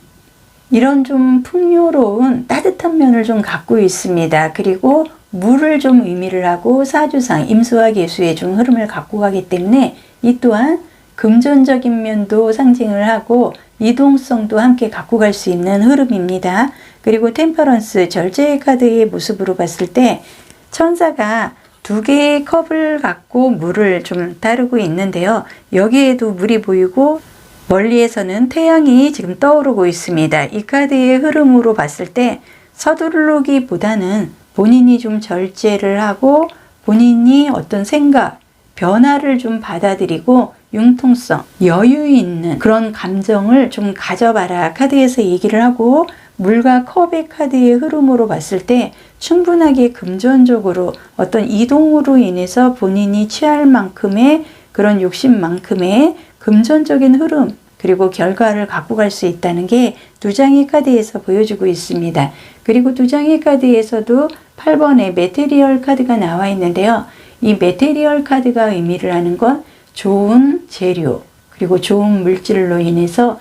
이런 좀 풍요로운 따뜻한 면을 좀 갖고 있습니다. 그리고 물을 좀 의미를 하고 사주상, 임수와 계수의 좀 흐름을 갖고 가기 때문에 이 또한 금전적인 면도 상징을 하고 이동성도 함께 갖고 갈 수 있는 흐름입니다. 그리고 템퍼런스, 절제의 카드의 모습으로 봤을 때 천사가 두 개의 컵을 갖고 물을 좀 따르고 있는데요. 여기에도 물이 보이고 멀리에서는 태양이 지금 떠오르고 있습니다. 이 카드의 흐름으로 봤을 때 서두르기보다는 본인이 좀 절제를 하고 본인이 어떤 생각, 변화를 좀 받아들이고 융통성, 여유 있는 그런 감정을 좀 가져봐라 카드에서 얘기를 하고 물과 컵의 카드의 흐름으로 봤을 때 충분하게 금전적으로 어떤 이동으로 인해서 본인이 취할 만큼의 그런 욕심만큼의 금전적인 흐름 그리고 결과를 갖고 갈 수 있다는 게 두 장의 카드에서 보여주고 있습니다. 그리고 두 장의 카드에서도 8번의 메테리얼 카드가 나와 있는데요. 이 메테리얼 카드가 의미를 하는 건 좋은 재료 그리고 좋은 물질로 인해서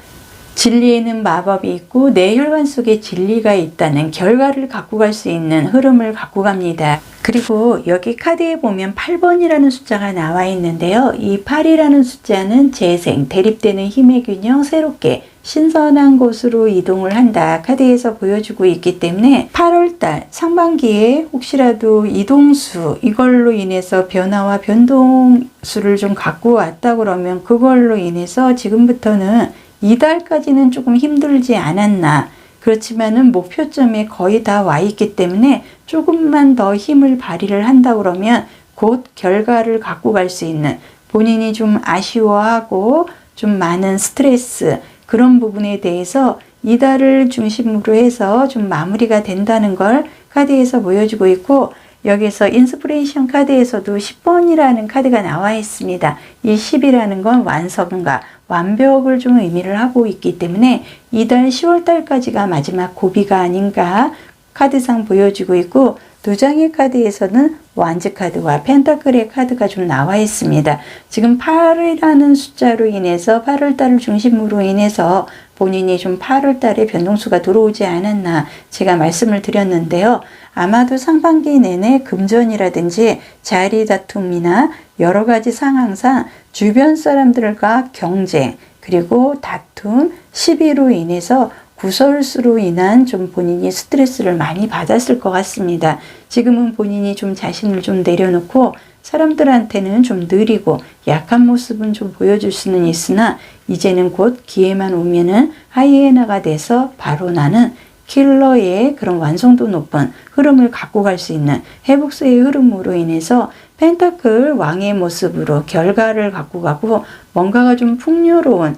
진리에는 마법이 있고 내 혈관 속에 진리가 있다는 결과를 갖고 갈 수 있는 흐름을 갖고 갑니다. 그리고 여기 카드에 보면 8번이라는 숫자가 나와 있는데요. 이 8이라는 숫자는 재생, 대립되는 힘의 균형, 새롭게 신선한 곳으로 이동을 한다. 카드에서 보여주고 있기 때문에 8월달 상반기에 혹시라도 이동수 이걸로 인해서 변화와 변동수를 좀 갖고 왔다 그러면 그걸로 인해서 지금부터는 이달까지는 조금 힘들지 않았나. 그렇지만은 목표점에 거의 다 와 있기 때문에 조금만 더 힘을 발휘를 한다 그러면 곧 결과를 갖고 갈 수 있는 본인이 좀 아쉬워하고 좀 많은 스트레스 그런 부분에 대해서 이달을 중심으로 해서 좀 마무리가 된다는 걸 카드에서 보여주고 있고 여기서 인스피레이션 카드에서도 10번이라는 카드가 나와 있습니다. 이 10이라는 건 완성과 완벽을 좀 의미를 하고 있기 때문에 이달 10월달까지가 마지막 고비가 아닌가 카드상 보여주고 있고 두 장의 카드에서는 완즈 카드와 펜타클의 카드가 좀 나와 있습니다. 지금 8이라는 숫자로 인해서 8월달을 중심으로 인해서 본인이 좀 8월달에 변동수가 들어오지 않았나 제가 말씀을 드렸는데요. 아마도 상반기 내내 금전이라든지 자리 다툼이나 여러 가지 상황상 주변 사람들과 경쟁 그리고 다툼, 시비로 인해서 구설수로 인한 좀 본인이 스트레스를 많이 받았을 것 같습니다. 지금은 본인이 좀 자신을 좀 내려놓고 사람들한테는 좀 느리고 약한 모습은 좀 보여줄 수는 있으나 이제는 곧 기회만 오면은 하이에나가 돼서 바로 나는 킬러의 그런 완성도 높은 흐름을 갖고 갈 수 있는 회복세의 흐름으로 인해서 펜타클 왕의 모습으로 결과를 갖고 가고 뭔가가 좀 풍요로운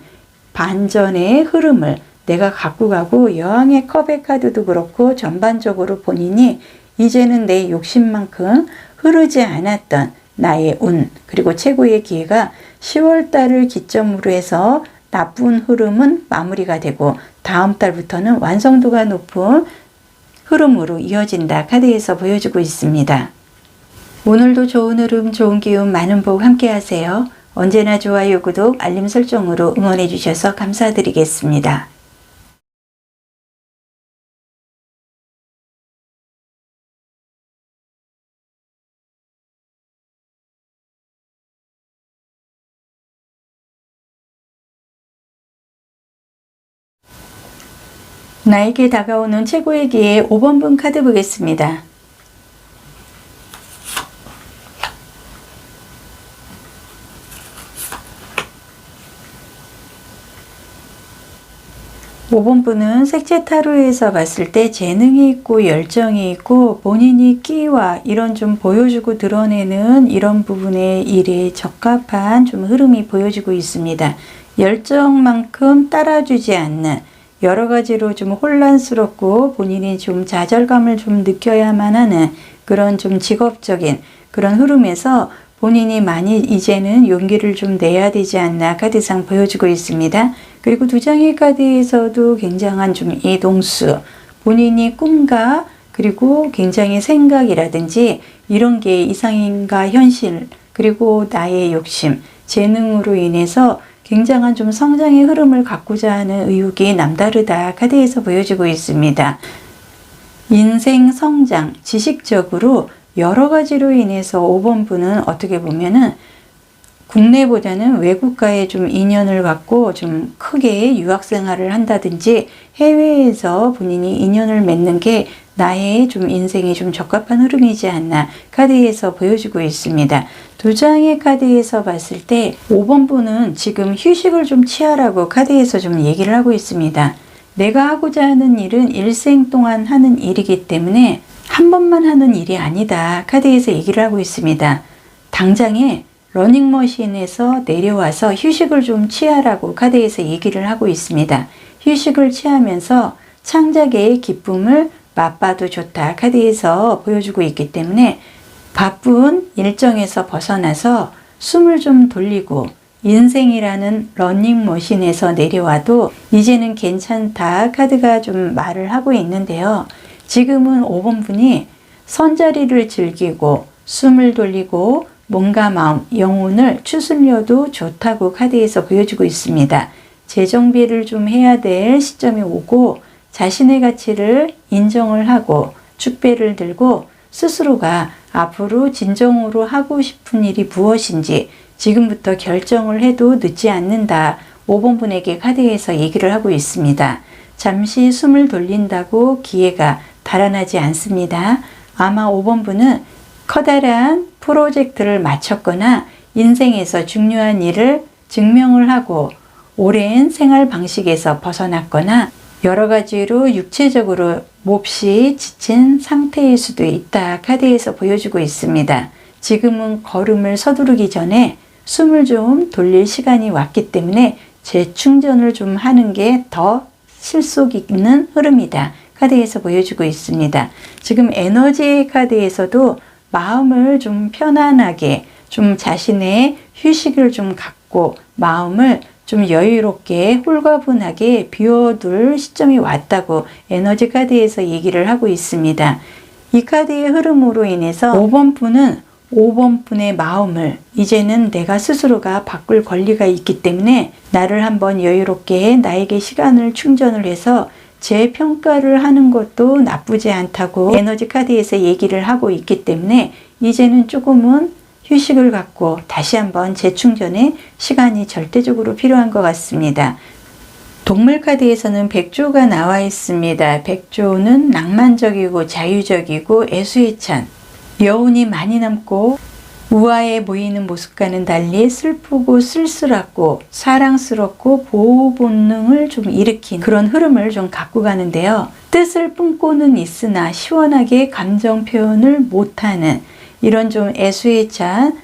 반전의 흐름을 내가 갖고 가고 여왕의 컵의 카드도 그렇고 전반적으로 본인이 이제는 내 욕심만큼 흐르지 않았던 나의 운 그리고 최고의 기회가 10월달을 기점으로 해서 나쁜 흐름은 마무리가 되고 다음 달부터는 완성도가 높은 흐름으로 이어진다. 카드에서 보여주고 있습니다. 오늘도 좋은 흐름, 좋은 기운, 많은 복 함께 하세요. 언제나 좋아요, 구독, 알림 설정으로 응원해 주셔서 감사드리겠습니다. 나에게 다가오는 최고의 기회 5번분 카드 보겠습니다. (5번분은) 색채 타로에서 봤을 때 재능이 있고 열정이 있고 본인이 끼와 이런 좀 보여주고 드러내는 이런 부분의 일에 적합한 좀 흐름이 보여지고 있습니다. 열정만큼 따라주지 않는 여러 가지로 좀 혼란스럽고 본인이 좀 좌절감을 좀 느껴야만 하는 그런 좀 직업적인 그런 흐름에서 본인이 많이 이제는 용기를 좀 내야 되지 않나 카드상 보여주고 있습니다. 그리고 두 장의 카드에서도 굉장한 좀 이동수, 본인이 꿈과 그리고 굉장히 생각이라든지 이런 게 이상인가 현실, 그리고 나의 욕심, 재능으로 인해서 굉장한 좀 성장의 흐름을 갖고자 하는 의욕이 남다르다 카드에서 보여주고 있습니다. 인생 성장, 지식적으로 여러 가지로 인해서 5번 분은 어떻게 보면은 국내보다는 외국과의 좀 인연을 갖고 좀 크게 유학 생활을 한다든지 해외에서 본인이 인연을 맺는 게 나의 좀 인생에 좀 적합한 흐름이지 않나 카드에서 보여주고 있습니다. 두 장의 카드에서 봤을 때 5번 분은 지금 휴식을 좀 취하라고 카드에서 좀 얘기를 하고 있습니다. 내가 하고자 하는 일은 일생 동안 하는 일이기 때문에 한 번만 하는 일이 아니다 카드에서 얘기를 하고 있습니다. 당장에 러닝머신에서 내려와서 휴식을 좀 취하라고 카드에서 얘기를 하고 있습니다. 휴식을 취하면서 창작의 기쁨을 맛봐도 좋다 카드에서 보여주고 있기 때문에 바쁜 일정에서 벗어나서 숨을 좀 돌리고 인생이라는 러닝머신에서 내려와도 이제는 괜찮다 카드가 좀 말을 하고 있는데요. 지금은 5번 분이 선자리를 즐기고 숨을 돌리고 몸과 마음, 영혼을 추스려도 좋다고 카드에서 보여주고 있습니다. 재정비를 좀 해야 될 시점이 오고 자신의 가치를 인정을 하고 축배를 들고 스스로가 앞으로 진정으로 하고 싶은 일이 무엇인지 지금부터 결정을 해도 늦지 않는다. 5번 분에게 카드에서 얘기를 하고 있습니다. 잠시 숨을 돌린다고 기회가 달아나지 않습니다. 아마 5번 분은 커다란 프로젝트를 마쳤거나 인생에서 중요한 일을 증명을 하고 오랜 생활 방식에서 벗어났거나 여러 가지로 육체적으로 몹시 지친 상태일 수도 있다 카드에서 보여주고 있습니다. 지금은 걸음을 서두르기 전에 숨을 좀 돌릴 시간이 왔기 때문에 재충전을 좀 하는 게 더 실속 있는 흐름이다 카드에서 보여주고 있습니다. 지금 에너지 카드에서도 마음을 좀 편안하게 좀 자신의 휴식을 좀 갖고 마음을 좀 여유롭게 홀가분하게 비워둘 시점이 왔다고 에너지 카드에서 얘기를 하고 있습니다. 이 카드의 흐름으로 인해서 5번 분은 5번 분의 마음을 이제는 내가 스스로가 바꿀 권리가 있기 때문에 나를 한번 여유롭게 나에게 시간을 충전을 해서 재평가를 하는 것도 나쁘지 않다고 에너지 카드에서 얘기를 하고 있기 때문에 이제는 조금은 휴식을 갖고 다시 한번 재충전의 시간이 절대적으로 필요한 것 같습니다. 동물 카드에서는 백조가 나와 있습니다. 백조는 낭만적이고 자유적이고 애수에 찬 여운이 많이 남고 우아해 보이는 모습과는 달리 슬프고 쓸쓸하고 사랑스럽고 보호 본능을 좀 일으킨 그런 흐름을 좀 갖고 가는데요. 뜻을 품고는 있으나 시원하게 감정 표현을 못하는 이런 좀 애수에 찬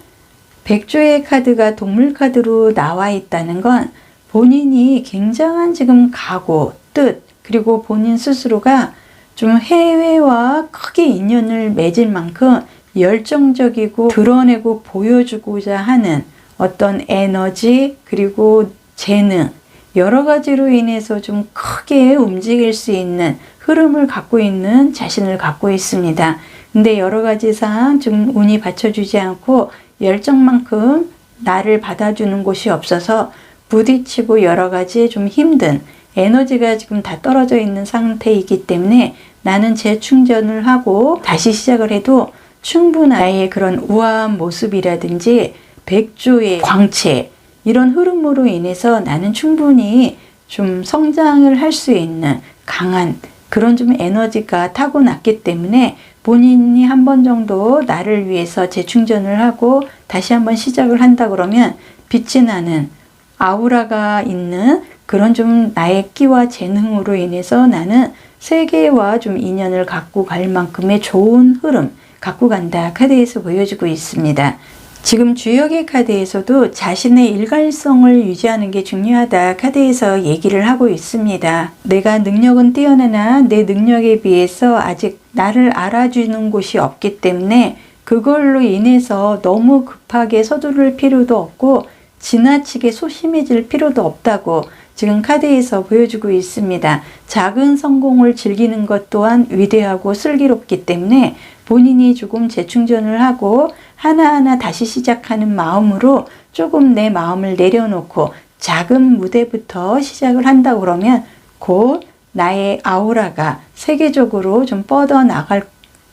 백조의 카드가 동물 카드로 나와 있다는 건 본인이 굉장한 지금 각오, 뜻, 그리고 본인 스스로가 좀 해외와 크게 인연을 맺을 만큼 열정적이고 드러내고 보여주고자 하는 어떤 에너지 그리고 재능 여러 가지로 인해서 좀 크게 움직일 수 있는 흐름을 갖고 있는 자신을 갖고 있습니다. 근데 여러 가지상 좀 운이 받쳐주지 않고 열정만큼 나를 받아주는 곳이 없어서 부딪히고 여러 가지 좀 힘든 에너지가 지금 다 떨어져 있는 상태이기 때문에 나는 재충전을 하고 다시 시작을 해도 충분한 나의 그런 우아한 모습이라든지 백조의 광채 이런 흐름으로 인해서 나는 충분히 좀 성장을 할 수 있는 강한 그런 좀 에너지가 타고났기 때문에 본인이 한 번 정도 나를 위해서 재충전을 하고 다시 한번 시작을 한다 그러면 빛이 나는 아우라가 있는 그런 좀 나의 끼와 재능으로 인해서 나는 세계와 좀 인연을 갖고 갈 만큼의 좋은 흐름 갖고 간다 카드에서 보여주고 있습니다. 지금 주역의 카드에서도 자신의 일관성을 유지하는 게 중요하다 카드에서 얘기를 하고 있습니다. 내가 능력은 뛰어나나 내 능력에 비해서 아직 나를 알아주는 곳이 없기 때문에 그걸로 인해서 너무 급하게 서두를 필요도 없고 지나치게 소심해질 필요도 없다고 지금 카드에서 보여주고 있습니다. 작은 성공을 즐기는 것 또한 위대하고 슬기롭기 때문에 본인이 조금 재충전을 하고 하나하나 다시 시작하는 마음으로 조금 내 마음을 내려놓고 작은 무대부터 시작을 한다 그러면 곧 나의 아우라가 세계적으로 좀 뻗어나갈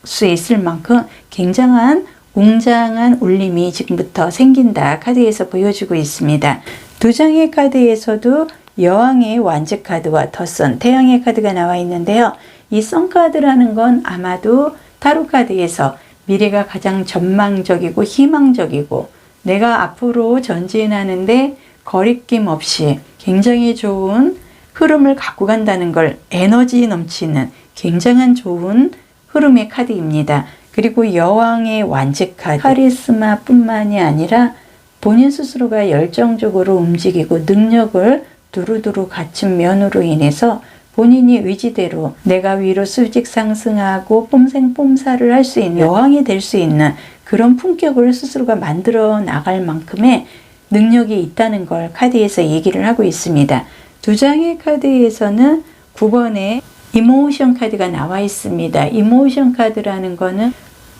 수 있을 만큼 굉장한 웅장한 울림이 지금부터 생긴다 카드에서 보여주고 있습니다. 두 장의 카드에서도 여왕의 완즈 카드와 더선 태양의 카드가 나와 있는데요. 이 선 카드라는 건 아마도 타로 카드에서 미래가 가장 전망적이고 희망적이고 내가 앞으로 전진하는데 거리낌 없이 굉장히 좋은 흐름을 갖고 간다는 걸 에너지 넘치는 굉장한 좋은 흐름의 카드입니다. 그리고 여왕의 완즈 카드, 카리스마 뿐만이 아니라 본인 스스로가 열정적으로 움직이고 능력을 두루두루 갖춘 면으로 인해서 본인이 의지대로 내가 위로 수직 상승하고 뽐생뽐사를 할 수 있는 여왕이 될 수 있는 그런 품격을 스스로가 만들어 나갈 만큼의 능력이 있다는 걸 카드에서 얘기를 하고 있습니다. 두 장의 카드에서는 9번에 이모션 카드가 나와 있습니다. 이모션 카드라는 거는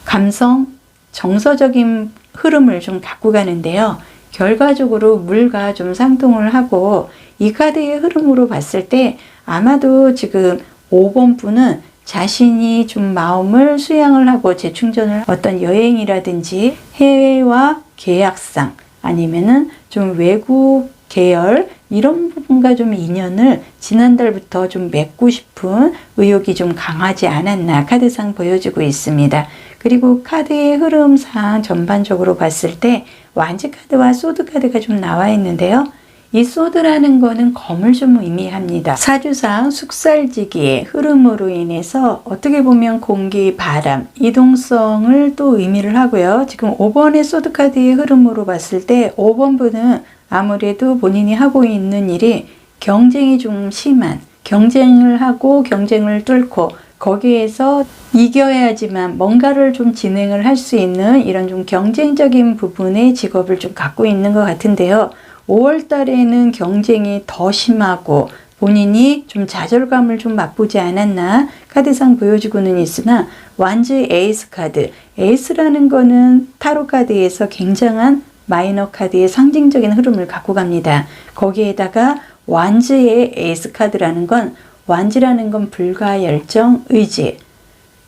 감성, 정서적인 흐름을 좀 갖고 가는데요. 결과적으로 물과 좀 상통을 하고 이 카드의 흐름으로 봤을 때 아마도 지금 5번 분은 자신이 좀 마음을 수양을 하고 재충전을 어떤 여행이라든지 해외와 계약상 아니면은 좀 외국 계열 이런 부분과 좀 인연을 지난달부터 좀 맺고 싶은 의욕이 좀 강하지 않았나 카드상 보여주고 있습니다. 그리고 카드의 흐름상 전반적으로 봤을 때 완즈 카드와 소드 카드가 좀 나와 있는데요. 이 소드라는 거는 검을 좀 의미합니다. 사주상 숙살지기의 흐름으로 인해서 어떻게 보면 공기, 바람, 이동성을 또 의미를 하고요. 지금 5번의 소드 카드의 흐름으로 봤을 때 5번 분은 아무래도 본인이 하고 있는 일이 경쟁이 좀 심한 경쟁을 하고 경쟁을 뚫고 거기에서 이겨야지만 뭔가를 좀 진행을 할 수 있는 이런 좀 경쟁적인 부분의 직업을 좀 갖고 있는 것 같은데요. 5월 달에는 경쟁이 더 심하고 본인이 좀 좌절감을 좀 맛보지 않았나 카드상 보여주고는 있으나 완즈 에이스 카드, 에이스라는 거는 타로 카드에서 굉장한 마이너 카드의 상징적인 흐름을 갖고 갑니다. 거기에다가 완즈의 에이스 카드라는 건 완즈라는 건 불과 열정, 의지,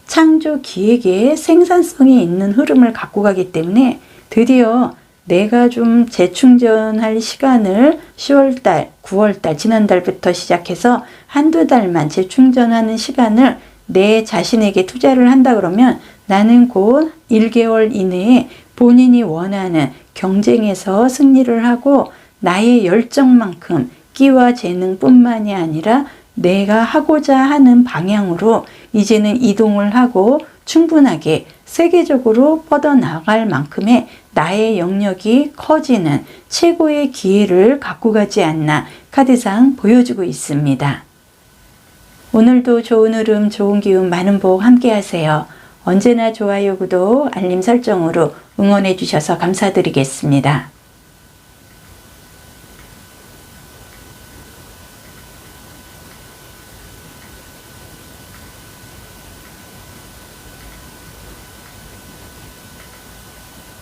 창조 기획에 생산성이 있는 흐름을 갖고 가기 때문에 드디어 내가 좀 재충전할 시간을 10월달, 9월달, 지난달부터 시작해서 한두 달만 재충전하는 시간을 내 자신에게 투자를 한다 그러면 나는 곧 1개월 이내에 본인이 원하는 경쟁에서 승리를 하고 나의 열정만큼 끼와 재능뿐만이 아니라 내가 하고자 하는 방향으로 이제는 이동을 하고 충분하게 세계적으로 뻗어나갈 만큼의 나의 영역이 커지는 최고의 기회를 갖고 가지 않나 카드상 보여주고 있습니다. 오늘도 좋은 흐름, 좋은 기운, 많은 복 함께 하세요. 언제나 좋아요, 구독, 알림 설정으로 응원해 주셔서 감사드리겠습니다.